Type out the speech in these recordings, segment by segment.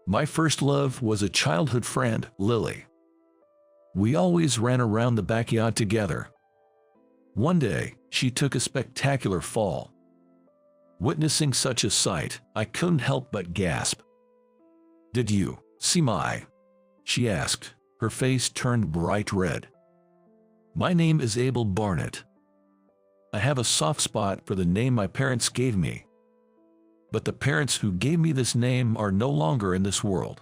My first love was a childhood friend, Lily. We always ran around the backyard together. One day, she took a spectacular fall. Witnessing such a sight, I couldn't help but gasp. "Did you see my?" she asked, her face turned bright red. "My name is Abel Barnett. I have a soft spot for the name my parents gave me. But the parents who gave me this name are no longer in this world.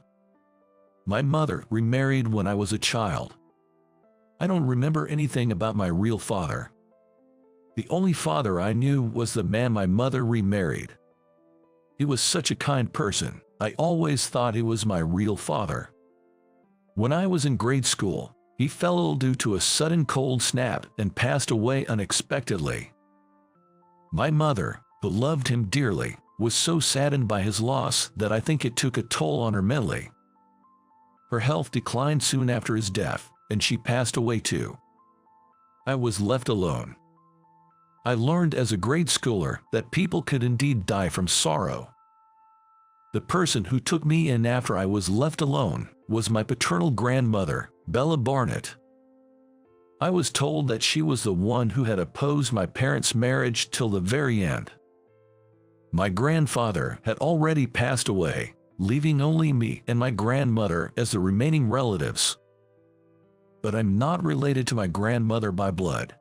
My mother remarried when I was a child. I don't remember anything about my real father. The only father I knew was the man my mother remarried. He was such a kind person, I always thought he was my real father. When I was in grade school, he fell ill due to a sudden cold snap and passed away unexpectedly. My mother, who loved him dearly, was so saddened by his loss that I think it took a toll on her mentally. Her health declined soon after his death, and she passed away too. I was left alone. I learned as a grade schooler that people could indeed die from sorrow. The person who took me in after I was left alone was my paternal grandmother, Bella Barnett. I was told that she was the one who had opposed my parents' marriage till the very end. My grandfather had already passed away, leaving only me and my grandmother as the remaining relatives. But I'm not related to my grandmother by blood.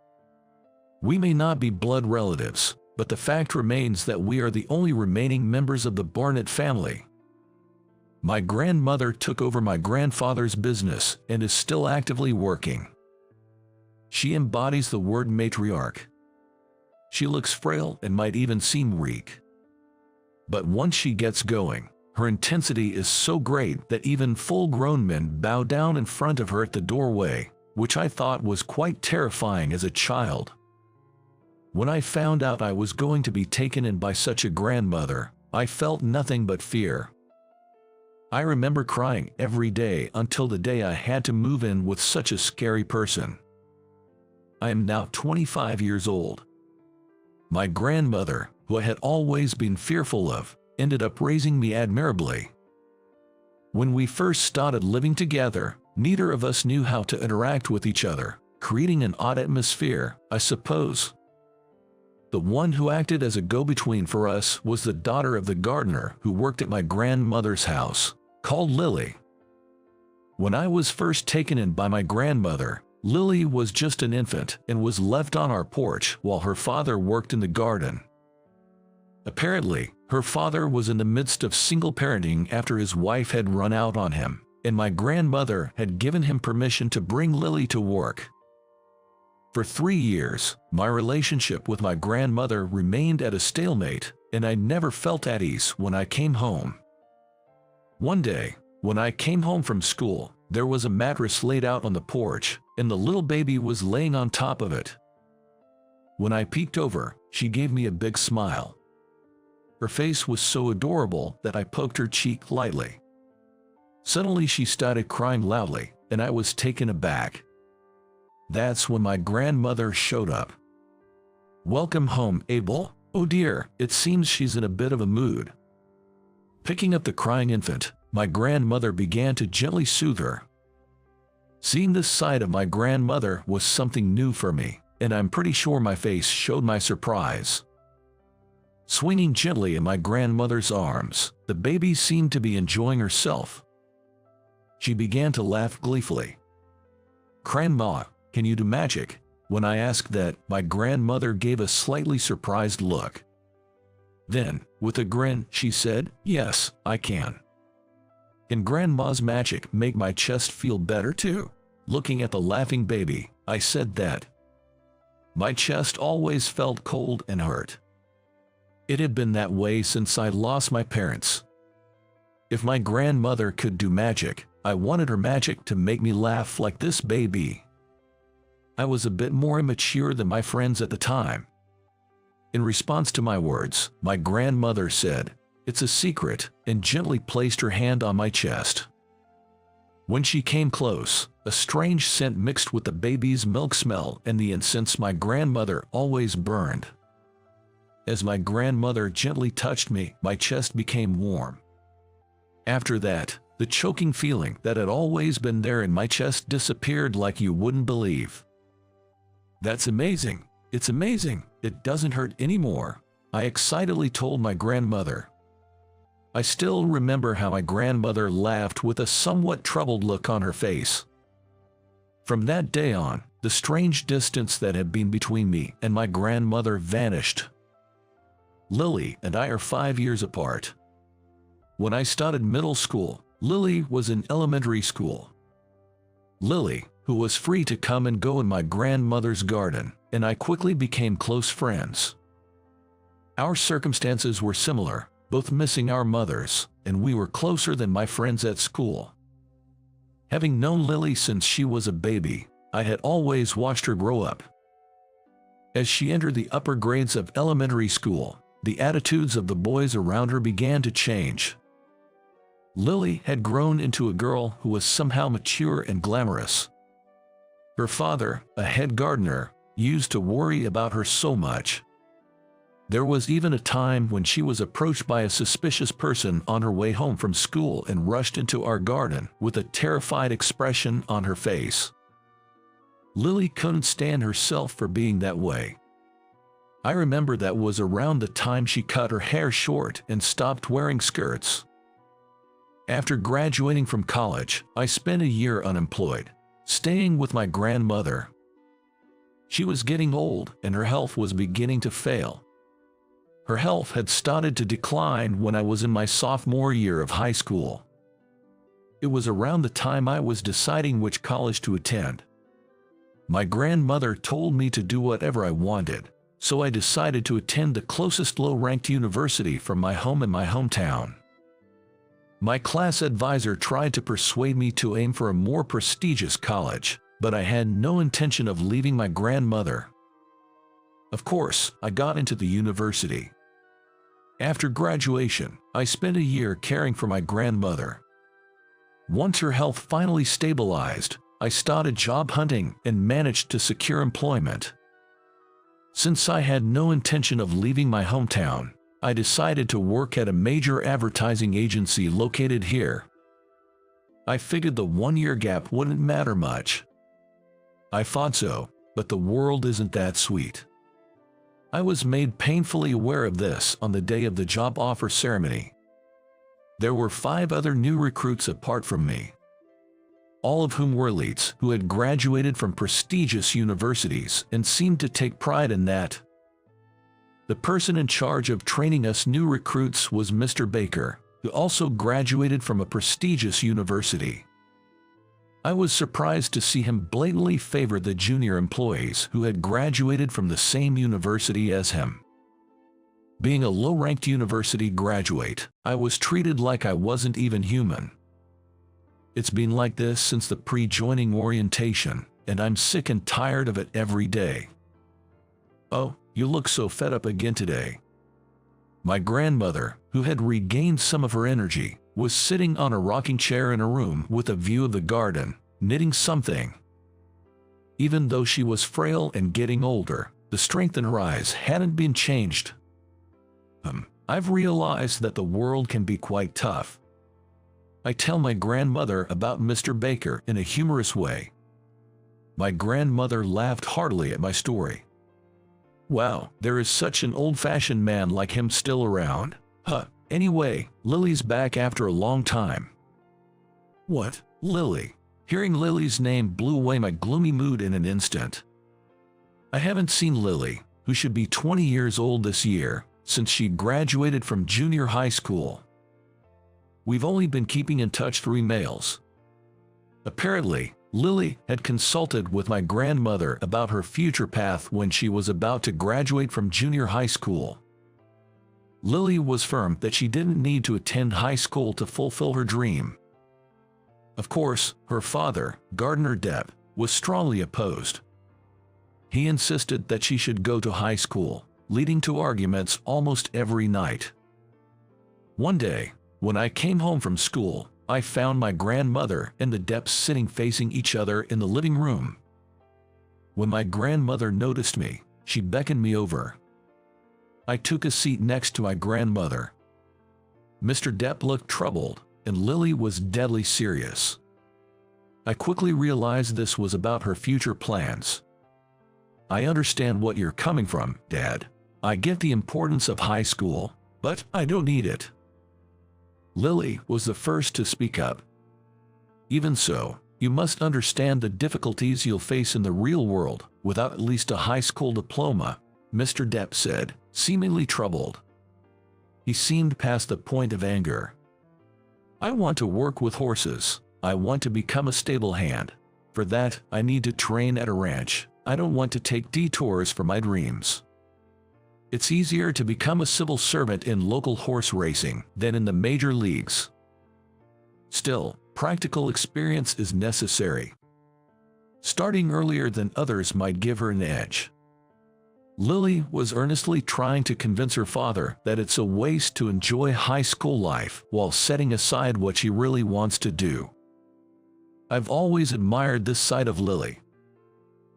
We may not be blood relatives, but the fact remains that we are the only remaining members of the Barnett family. My grandmother took over my grandfather's business and is still actively working. She embodies the word matriarch. She looks frail and might even seem weak. But once she gets going, her intensity is so great that even full-grown men bow down in front of her at the doorway, which I thought was quite terrifying as a child. When I found out I was going to be taken in by such a grandmother, I felt nothing but fear. I remember crying every day until the day I had to move in with such a scary person. I am now 25 years old. My grandmother, who I had always been fearful of, ended up raising me admirably. When we first started living together, neither of us knew how to interact with each other, creating an odd atmosphere, I suppose. The one who acted as a go-between for us was the daughter of the gardener who worked at my grandmother's house, called Lily. When I was first taken in by my grandmother, Lily was just an infant and was left on our porch while her father worked in the garden. Apparently, her father was in the midst of single parenting after his wife had run out on him, and my grandmother had given him permission to bring Lily to work. For 3 years, my relationship with my grandmother remained at a stalemate, and I never felt at ease when I came home. One day, when I came home from school, there was a mattress laid out on the porch, and the little baby was laying on top of it. When I peeked over, she gave me a big smile. Her face was so adorable that I poked her cheek lightly. Suddenly she started crying loudly, and I was taken aback. That's when my grandmother showed up. "Welcome home, Abel. Oh dear, it seems she's in a bit of a mood." Picking up the crying infant, my grandmother began to gently soothe her. Seeing this side of my grandmother was something new for me, and I'm pretty sure my face showed my surprise. Swinging gently in my grandmother's arms, the baby seemed to be enjoying herself. She began to laugh gleefully. "Grandma, can you do magic?" When I asked that, my grandmother gave a slightly surprised look. Then, with a grin, she said, "Yes, I can." "Can Grandma's magic make my chest feel better too?" Looking at the laughing baby, I said that. My chest always felt cold and hurt. It had been that way since I lost my parents. If my grandmother could do magic, I wanted her magic to make me laugh like this baby. I was a bit more immature than my friends at the time. In response to my words, my grandmother said, "It's a secret," and gently placed her hand on my chest. When she came close, a strange scent mixed with the baby's milk smell and the incense my grandmother always burned. As my grandmother gently touched me, my chest became warm. After that, the choking feeling that had always been there in my chest disappeared like you wouldn't believe. "That's amazing. It's amazing. It doesn't hurt anymore," I excitedly told my grandmother. I still remember how my grandmother laughed with a somewhat troubled look on her face. From that day on, the strange distance that had been between me and my grandmother vanished. Lily and I are 5 years apart. When I started middle school, Lily was in elementary school. Lily, who was free to come and go in my grandmother's garden, and I quickly became close friends. Our circumstances were similar, both missing our mothers, and we were closer than my friends at school. Having known Lily since she was a baby, I had always watched her grow up. As she entered the upper grades of elementary school, the attitudes of the boys around her began to change. Lily had grown into a girl who was somehow mature and glamorous. Her father, a head gardener, used to worry about her so much. There was even a time when she was approached by a suspicious person on her way home from school and rushed into our garden with a terrified expression on her face. Lily couldn't stand herself for being that way. I remember that was around the time she cut her hair short and stopped wearing skirts. After graduating from college, I spent a year unemployed, staying with my grandmother. She was getting old and her health was beginning to fail. Her health had started to decline when I was in my sophomore year of high school. It was around the time I was deciding which college to attend. My grandmother told me to do whatever I wanted, so I decided to attend the closest low-ranked university from my home in my hometown. My class advisor tried to persuade me to aim for a more prestigious college, but I had no intention of leaving my grandmother. Of course, I got into the university. After graduation, I spent a year caring for my grandmother. Once her health finally stabilized, I started job hunting and managed to secure employment. Since I had no intention of leaving my hometown, I decided to work at a major advertising agency located here. I figured the 1-year gap wouldn't matter much. I thought so, but the world isn't that sweet. I was made painfully aware of this on the day of the job offer ceremony. There were 5 other new recruits apart from me, all of whom were elites who had graduated from prestigious universities and seemed to take pride in that. The person in charge of training us new recruits was Mr. Baker, who also graduated from a prestigious university. I was surprised to see him blatantly favor the junior employees who had graduated from the same university as him. Being a low-ranked university graduate, I was treated like I wasn't even human. It's been like this since the pre-joining orientation, and I'm sick and tired of it every day. "Oh, you look so fed up again today." My grandmother, who had regained some of her energy, was sitting on a rocking chair in a room with a view of the garden, knitting something. Even though she was frail and getting older, the strength in her eyes hadn't been changed. I've realized that the world can be quite tough. I tell my grandmother about Mr. Baker in a humorous way. My grandmother laughed heartily at my story. "Wow, there is such an old-fashioned man like him still around. Anyway, Lily's back after a long time." "What? Lily?" Hearing Lily's name blew away my gloomy mood in an instant. I haven't seen Lily, who should be 20 years old this year, since she graduated from junior high school. We've only been keeping in touch through emails. Apparently, Lily had consulted with my grandmother about her future path when she was about to graduate from junior high school. Lily was firm that she didn't need to attend high school to fulfill her dream. Of course, her father, Gardener Depp, was strongly opposed. He insisted that she should go to high school, leading to arguments almost every night. One day, when I came home from school, I found my grandmother and the Depps sitting facing each other in the living room. When my grandmother noticed me, she beckoned me over. I took a seat next to my grandmother. Mr. Depp looked troubled, and Lily was deadly serious. I quickly realized this was about her future plans. I understand what you're coming from, Dad. I get the importance of high school, but I don't need it. Lily was the first to speak up. Even so, you must understand the difficulties you'll face in the real world without at least a high school diploma, Mr. Depp said, seemingly troubled. He seemed past the point of anger. I want to work with horses. I want to become a stable hand. For that, I need to train at a ranch. I don't want to take detours for my dreams. It's easier to become a civil servant in local horse racing than in the major leagues. Still, practical experience is necessary. Starting earlier than others might give her an edge. Lily was earnestly trying to convince her father that it's a waste to enjoy high school life while setting aside what she really wants to do. I've always admired this side of Lily.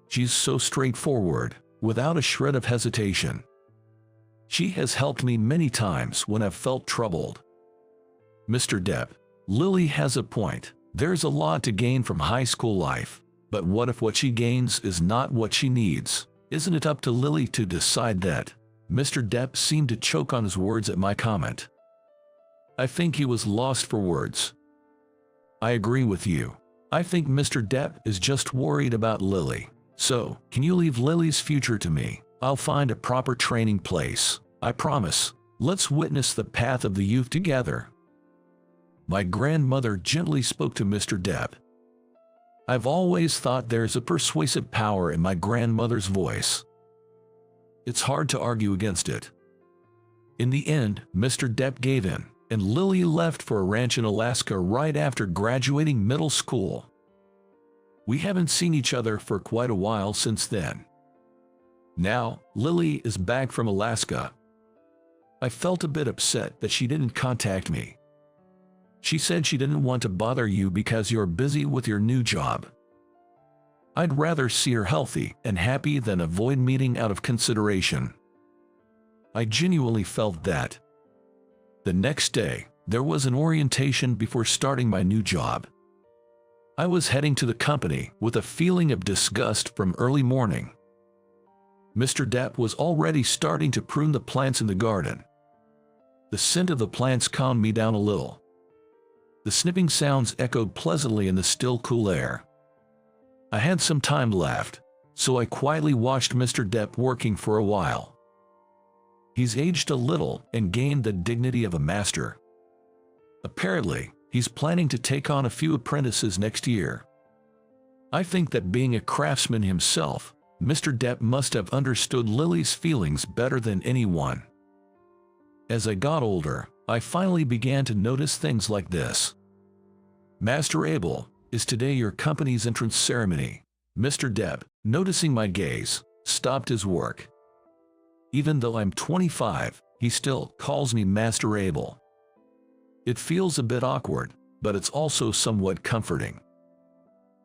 She's so straightforward, without a shred of hesitation. She has helped me many times when I've felt troubled. Mr. Depp, Lily has a point. There's a lot to gain from high school life, but what if what she gains is not what she needs? Isn't it up to Lily to decide that? Mr. Depp seemed to choke on his words at my comment. I think he was lost for words. I agree with you. I think Mr. Depp is just worried about Lily. So, can you leave Lily's future to me? I'll find a proper training place. I promise. Let's witness the path of the youth together. My grandmother gently spoke to Mr. Depp. I've always thought there's a persuasive power in my grandmother's voice. It's hard to argue against it. In the end, Mr. Depp gave in, and Lily left for a ranch in Alaska right after graduating middle school. We haven't seen each other for quite a while since then. Now, Lily is back from Alaska. I felt a bit upset that she didn't contact me. She said she didn't want to bother you because you're busy with your new job. I'd rather see her healthy and happy than avoid meeting out of consideration. I genuinely felt that. The next day, there was an orientation before starting my new job. I was heading to the company with a feeling of disgust from early morning. Mr. Depp was already starting to prune the plants in the garden. The scent of the plants calmed me down a little. The snipping sounds echoed pleasantly in the still cool air. I had some time left, so I quietly watched Mr. Depp working for a while. He's aged a little and gained the dignity of a master. Apparently, he's planning to take on a few apprentices next year. I think that being a craftsman himself, Mr. Depp must have understood Lily's feelings better than anyone. As I got older, I finally began to notice things like this. Master Abel, is today your company's entrance ceremony? Mr. Depp, noticing my gaze, stopped his work. Even though I'm 25, he still calls me Master Abel. It feels a bit awkward, but it's also somewhat comforting.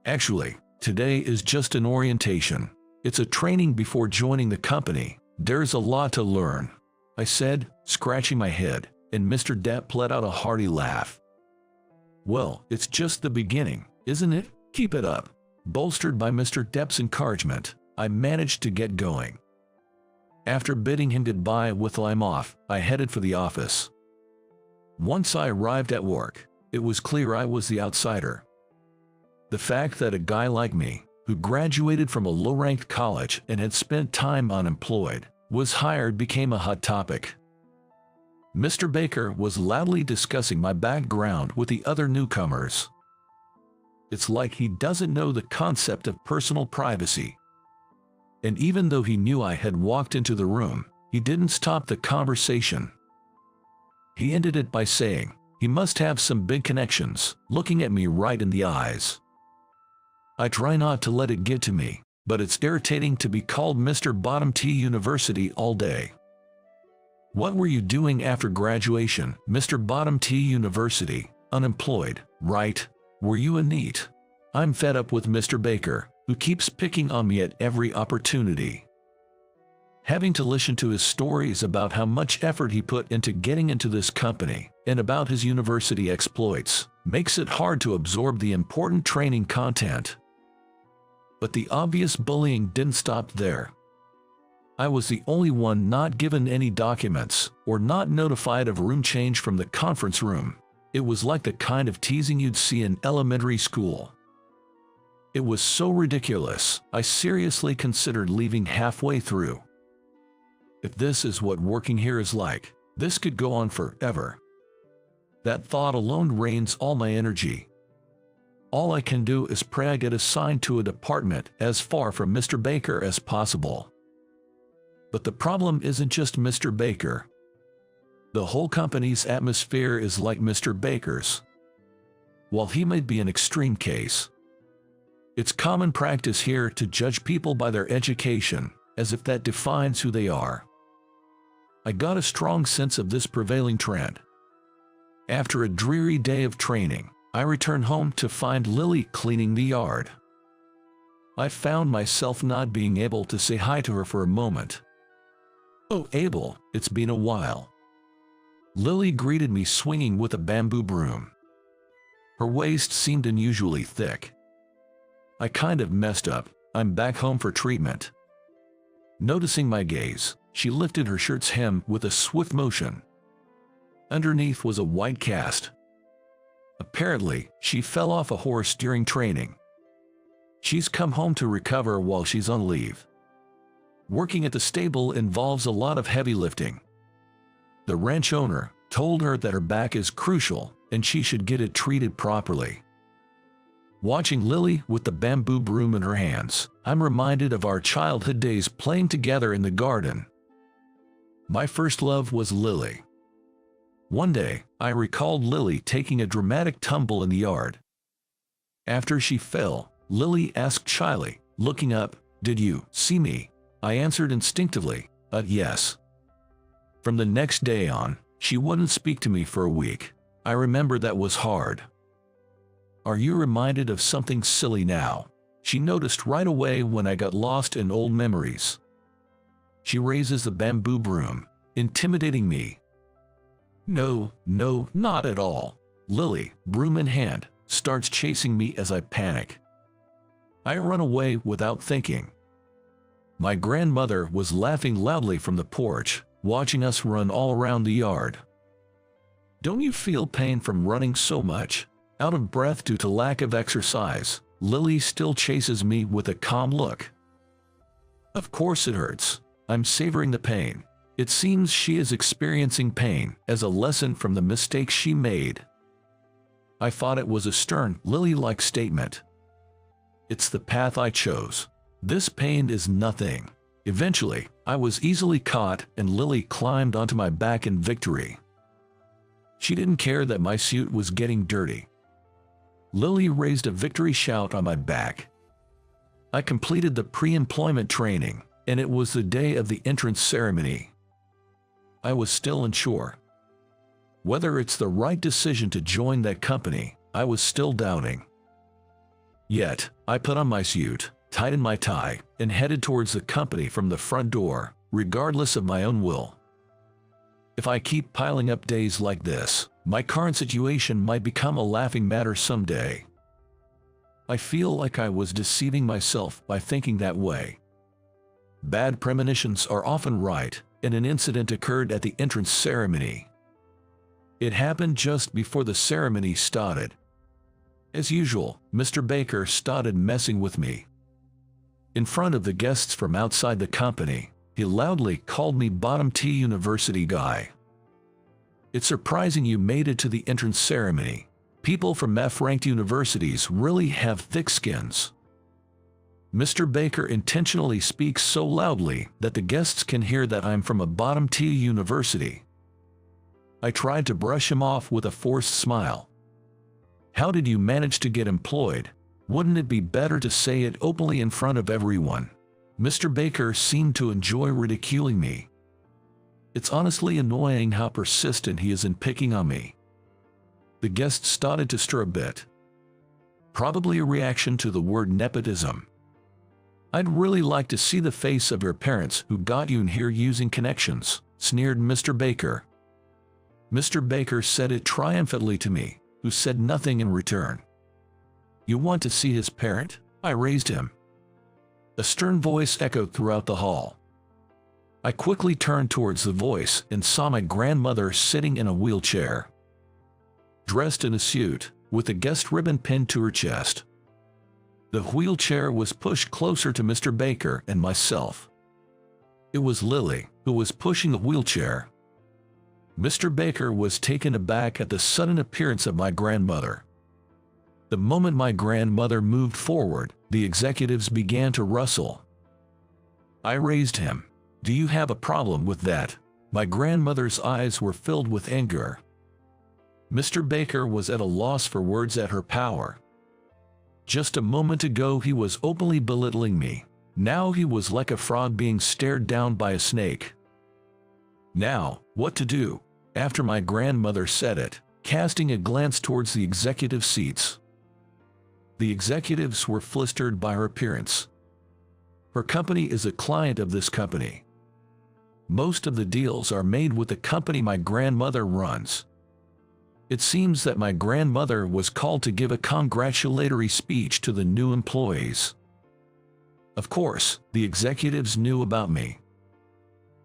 Actually, today is just an orientation. It's a training before joining the company. There's a lot to learn, I said, scratching my head, and Mr. Depp let out a hearty laugh. Well, it's just the beginning, isn't it? Keep it up. Bolstered by Mr. Depp's encouragement, I managed to get going. After bidding him goodbye with I'm off, I headed for the office. Once I arrived at work, it was clear I was the outsider. The fact that a guy like me, who graduated from a low-ranked college and had spent time unemployed, was hired became a hot topic. Mr. Baker was loudly discussing my background with the other newcomers. It's like he doesn't know the concept of personal privacy. And even though he knew I had walked into the room, he didn't stop the conversation. He ended it by saying, he must have some big connections, looking at me right in the eyes. I try not to let it get to me, but it's irritating to be called Mr. Bottom T University all day. What were you doing after graduation, Mr. Bottom T University? Unemployed, right? Were you a NEET? I'm fed up with Mr. Baker, who keeps picking on me at every opportunity. Having to listen to his stories about how much effort he put into getting into this company and about his university exploits makes it hard to absorb the important training content. But the obvious bullying didn't stop there. I was the only one not given any documents or not notified of room change from the conference room. It was like the kind of teasing you'd see in elementary school. It was so ridiculous, I seriously considered leaving halfway through. If this is what working here is like, this could go on forever. That thought alone drains all my energy. All I can do is pray I get assigned to a department as far from Mr. Baker as possible. But the problem isn't just Mr. Baker. The whole company's atmosphere is like Mr. Baker's. While he may be an extreme case, it's common practice here to judge people by their education, as if that defines who they are. I got a strong sense of this prevailing trend. After a dreary day of training, I returned home to find Lily cleaning the yard. I found myself not being able to say hi to her for a moment. "Oh, Abel, it's been a while." Lily greeted me swinging with a bamboo broom. Her waist seemed unusually thick. I kind of messed up. I'm back home for treatment. Noticing my gaze, she lifted her shirt's hem with a swift motion. Underneath was a white cast. Apparently, she fell off a horse during training. She's come home to recover while she's on leave. Working at the stable involves a lot of heavy lifting. The ranch owner told her that her back is crucial and she should get it treated properly. Watching Lily with the bamboo broom in her hands, I'm reminded of our childhood days playing together in the garden. My first love was Lily. One day, I recalled Lily taking a dramatic tumble in the yard. After she fell, Lily asked shyly, looking up, "Did you see me?" I answered instinctively, yes. From the next day on, she wouldn't speak to me for a week. I remember that was hard. "Are you reminded of something silly now?" She noticed right away when I got lost in old memories. She raises the bamboo broom, intimidating me. No, not at all. Lily, broom in hand, starts chasing me as I panic. I run away without thinking. My grandmother was laughing loudly from the porch, watching us run all around the yard. "Don't you feel pain from running so much?" Out of breath due to lack of exercise, Lily still chases me with a calm look. Of course it hurts. I'm savoring the pain. It seems she is experiencing pain as a lesson from the mistakes she made. I thought it was a stern, Lily-like statement. It's the path I chose. This pain is nothing. Eventually, I was easily caught and Lily climbed onto my back in victory. She didn't care that my suit was getting dirty. Lily raised a victory shout on my back. I completed the pre-employment training, and it was the day of the entrance ceremony. I was still unsure. Whether it's the right decision to join that company, I was still doubting. Yet, I put on my suit, tightened my tie, and headed towards the company from the front door, regardless of my own will. If I keep piling up days like this, my current situation might become a laughing matter someday. I feel like I was deceiving myself by thinking that way. Bad premonitions are often right, and an incident occurred at the entrance ceremony. It happened just before the ceremony started. As usual, Mr. Baker started messing with me. In front of the guests from outside the company, he loudly called me bottom T university guy. It's surprising you made it to the entrance ceremony. People from F-ranked universities really have thick skins. Mr. Baker intentionally speaks so loudly that the guests can hear that I'm from a bottom T university. I tried to brush him off with a forced smile. How did you manage to get employed? Wouldn't it be better to say it openly in front of everyone? Mr. Baker seemed to enjoy ridiculing me. It's honestly annoying how persistent he is in picking on me. The guests started to stir a bit. Probably a reaction to the word nepotism. "I'd really like to see the face of your parents who got you in here using connections," sneered Mr. Baker. Mr. Baker said it triumphantly to me, who said nothing in return. "You want to see his parent?" I raised him. A stern voice echoed throughout the hall. I quickly turned towards the voice and saw my grandmother sitting in a wheelchair, dressed in a suit, with a guest ribbon pinned to her chest. The wheelchair was pushed closer to Mr. Baker and myself. It was Lily who was pushing the wheelchair. Mr. Baker was taken aback at the sudden appearance of my grandmother. The moment my grandmother moved forward, the executives began to rustle. I raised him. "Do you have a problem with that?" My grandmother's eyes were filled with anger. Mr. Baker was at a loss for words at her power. Just a moment ago he was openly belittling me. Now he was like a frog being stared down by a snake. Now, what to do? After my grandmother said it, casting a glance towards the executive seats. The executives were flustered by her appearance. Her company is a client of this company. Most of the deals are made with the company my grandmother runs. It seems that my grandmother was called to give a congratulatory speech to the new employees. Of course, the executives knew about me.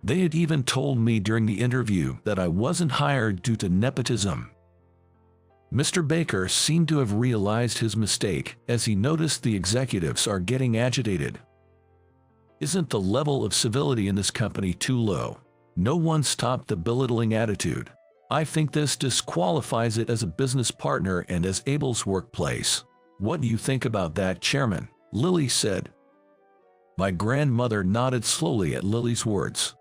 They had even told me during the interview that I wasn't hired due to nepotism. Mr. Baker seemed to have realized his mistake as he noticed the executives are getting agitated. Isn't the level of civility in this company too low? No one stopped the belittling attitude. I think this disqualifies it as a business partner and as Abel's workplace. What do you think about that, Chairman? Lily said. My grandmother nodded slowly at Lily's words.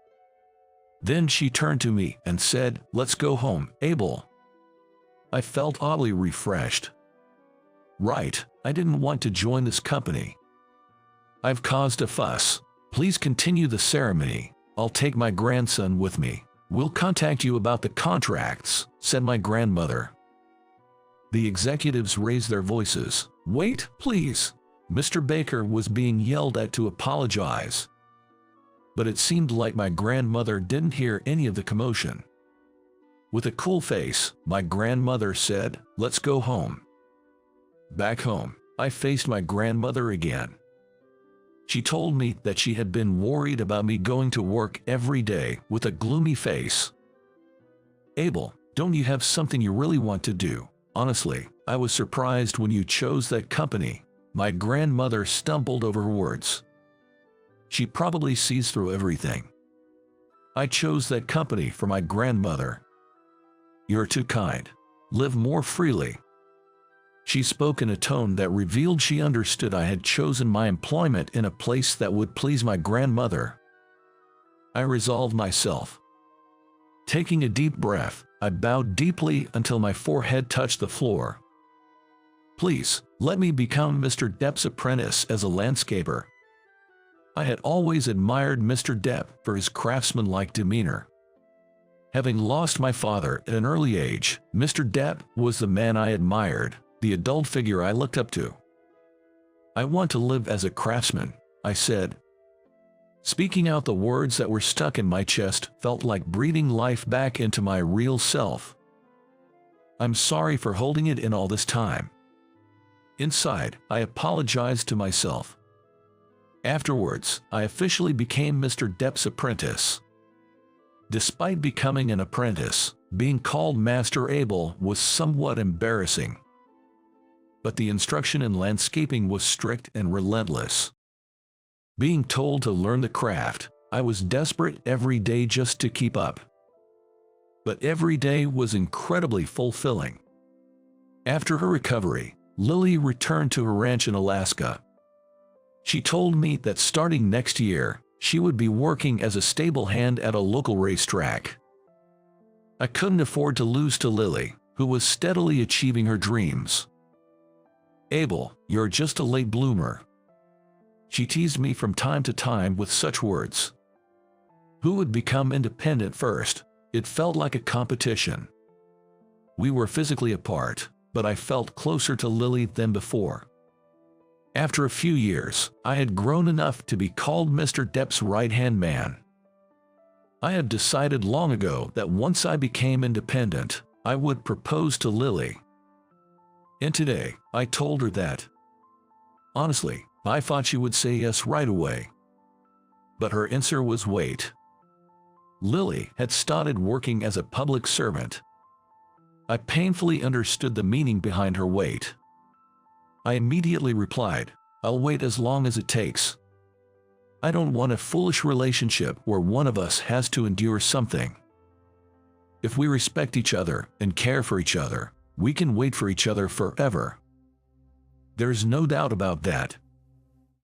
Then she turned to me and said, "Let's go home, Abel." I felt oddly refreshed. Right, I didn't want to join this company. I've caused a fuss. Please continue the ceremony. I'll take my grandson with me. We'll contact you about the contracts, said my grandmother. The executives raised their voices. Wait, please. Mr. Baker was being yelled at to apologize. But it seemed like my grandmother didn't hear any of the commotion. With a cool face, my grandmother said, "Let's go home." Back home, I faced my grandmother again. She told me that she had been worried about me going to work every day with a gloomy face. "Abel, don't you have something you really want to do? Honestly, I was surprised when you chose that company." My grandmother stumbled over her words. She probably sees through everything. I chose that company for my grandmother. You're too kind. Live more freely. She spoke in a tone that revealed she understood I had chosen my employment in a place that would please my grandmother. I resolved myself. Taking a deep breath, I bowed deeply until my forehead touched the floor. "Please, let me become Mr. Depp's apprentice as a landscaper." I had always admired Mr. Depp for his craftsmanlike demeanor. Having lost my father at an early age, Mr. Depp was the man I admired, the adult figure I looked up to. "I want to live as a craftsman," I said. Speaking out the words that were stuck in my chest felt like breathing life back into my real self. "I'm sorry for holding it in all this time." Inside, I apologized to myself. Afterwards, I officially became Mr. Depp's apprentice. Despite becoming an apprentice, being called Master Abel was somewhat embarrassing. But the instruction in landscaping was strict and relentless. Being told to learn the craft, I was desperate every day just to keep up. But every day was incredibly fulfilling. After her recovery, Lily returned to her ranch in Alaska. She told me that starting next year, she would be working as a stable hand at a local racetrack. I couldn't afford to lose to Lily, who was steadily achieving her dreams. "Abel, you're just a late bloomer." She teased me from time to time with such words. Who would become independent first? It felt like a competition. We were physically apart, but I felt closer to Lily than before. After a few years, I had grown enough to be called Mr. Depp's right-hand man. I had decided long ago that once I became independent, I would propose to Lily. And today, I told her that. Honestly, I thought she would say yes right away. But her answer was wait. Lily had started working as a public servant. I painfully understood the meaning behind her wait. I immediately replied, I'll wait as long as it takes. I don't want a foolish relationship where one of us has to endure something. If we respect each other and care for each other, we can wait for each other forever. There's no doubt about that.